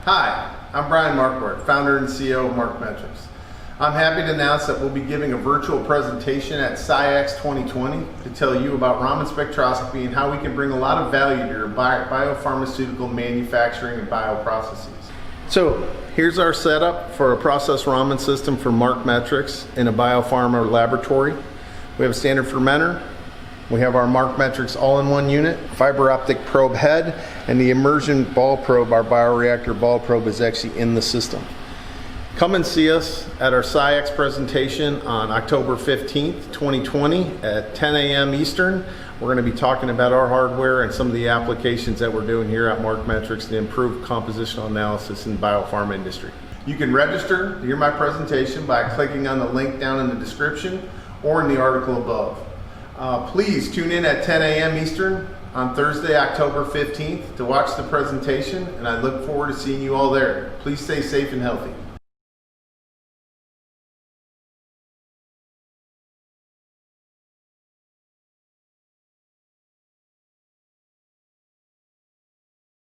Hi, I'm Brian Marquardt, founder and CEO of MarqMetrix. I'm happy to announce that we'll be giving a virtual presentation at SciX 2020 to tell you about Raman spectroscopy and how we can bring a lot of value to your biopharmaceutical manufacturing and bioprocesses. So here's our setup for a process Raman system for MarqMetrix in a biopharma laboratory. We have a standard fermenter. We have our MarqMetrix all-in-one unit, fiber optic probe head, and the immersion ball probe, our bioreactor ball probe, is actually in the system. Come and see us at our SciX presentation on October 15th, 2020 at 10 a.m. Eastern. We're going to be talking about our hardware and some of the applications that we're doing here at MarqMetrix to improve compositional analysis in the biopharma industry. You can register to hear my presentation by clicking on the link down in the description or in the article above. Please tune in at 10 a.m. Eastern on Thursday, October 15th to watch the presentation, and I look forward to seeing you all there. Please stay safe and healthy.